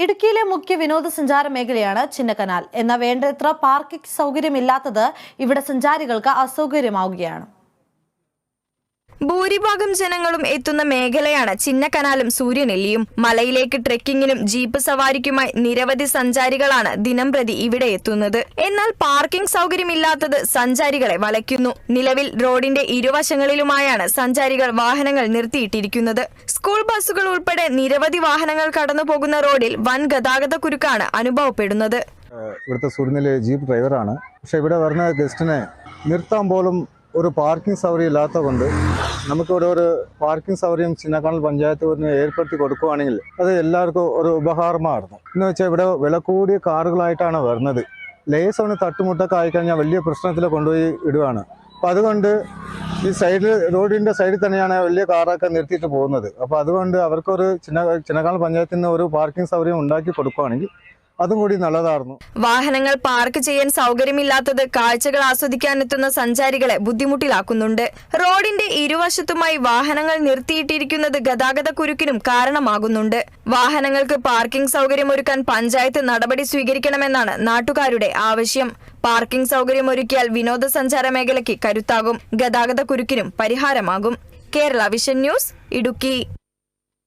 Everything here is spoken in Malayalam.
ഇടുക്കിയിലെ മുഖ്യ വിനോദസഞ്ചാര മേഖലയാണ് ചിന്നക്കനാൽ. എന്നാൽ വേണ്ടത്ര പാർക്കിംഗ് സൗകര്യമില്ലാത്തത് ഇവിടെ സഞ്ചാരികൾക്ക് അസൗകര്യമാവുകയാണ്. ഭൂരിഭാഗം ജനങ്ങളും എത്തുന്ന മേഖലയാണ് ചിന്നക്കനാലും സൂര്യനെല്ലിയും. മലയിലേക്ക് ട്രെക്കിങ്ങിനും ജീപ്പ് സവാരിക്കുമായി നിരവധി സഞ്ചാരികളാണ് ദിനംപ്രതി ഇവിടെ എത്തുന്നത്. എന്നാൽ പാർക്കിംഗ് സൗകര്യമില്ലാത്തത് സഞ്ചാരികളെ വലയ്ക്കുന്നു. നിലവിൽ റോഡിന്റെ ഇരുവശങ്ങളിലുമായാണ് സഞ്ചാരികൾ വാഹനങ്ങൾ നിർത്തിയിട്ടിരിക്കുന്നത്. സ്കൂൾ ബസ്സുകൾ ഉൾപ്പെടെ നിരവധി വാഹനങ്ങൾ കടന്നു പോകുന്ന റോഡിൽ വൻ ഗതാഗത കുരുക്കാണ് അനുഭവപ്പെടുന്നത്. ഇവിടുത്തെ സൂര്യനെല്ലി ജീപ്പ് ഡ്രൈവറാണ്. പക്ഷെ ഇവിടെ വരുന്ന ഗസ്റ്റിനെ നിർത്താൻ പോലും ഒരു പാർക്കിംഗ് സൗകര്യം ഇല്ലാത്തത് കൊണ്ട് നമുക്കിവിടെ ഒരു പാർക്കിംഗ് സൗകര്യം ചിന്നക്കനാൽ പഞ്ചായത്ത് ഏർപ്പെടുത്തി കൊടുക്കുകയാണെങ്കിൽ അത് എല്ലാവർക്കും ഒരു ഉപകാരമായിരുന്നു. എന്ന് വെച്ചാൽ ഇവിടെ വില കൂടിയ കാറുകളായിട്ടാണ് വരുന്നത്. ലേസവന് തട്ടുമുട്ടൊക്കെ ആയിക്കഴിഞ്ഞാൽ വലിയ പ്രശ്നത്തിൽ കൊണ്ടുപോയി ഇടുകയാണ്. അപ്പോൾ അതുകൊണ്ട് ഈ സൈഡിൽ റോഡിൻ്റെ സൈഡിൽ തന്നെയാണ് വലിയ കാറൊക്കെ നിർത്തിയിട്ട് പോകുന്നത്. അപ്പോൾ അതുകൊണ്ട് അവർക്കൊരു ചിന്നക്കനാൽ പഞ്ചായത്തിൽ നിന്ന് ഒരു പാർക്കിംഗ് സൗകര്യം ഉണ്ടാക്കി കൊടുക്കുകയാണെങ്കിൽ അതും കൂടി നല്ലതായിരുന്നു. വാഹനങ്ങൾ പാർക്ക് ചെയ്യാൻ സൗകര്യമില്ലാത്തത് കാഴ്ചകൾ ആസ്വദിക്കാനെത്തുന്ന സഞ്ചാരികളെ ബുദ്ധിമുട്ടിലാക്കുന്നുണ്ട്. റോഡിന്റെ ഇരുവശത്തുമായി വാഹനങ്ങൾ നിർത്തിയിട്ടിരിക്കുന്നത് ഗതാഗത കുരുക്കിനും കാരണമാകുന്നുണ്ട്. വാഹനങ്ങൾക്ക് പാർക്കിംഗ് സൗകര്യമൊരുക്കാൻ പഞ്ചായത്ത് നടപടി സ്വീകരിക്കണമെന്നാണ് നാട്ടുകാരുടെ ആവശ്യം. പാർക്കിംഗ് സൗകര്യമൊരുക്കിയാൽ വിനോദസഞ്ചാര മേഖലയ്ക്ക് കരുത്താകും, ഗതാഗത കുരുക്കിനും പരിഹാരമാകും. Kerala vision news, Idukki.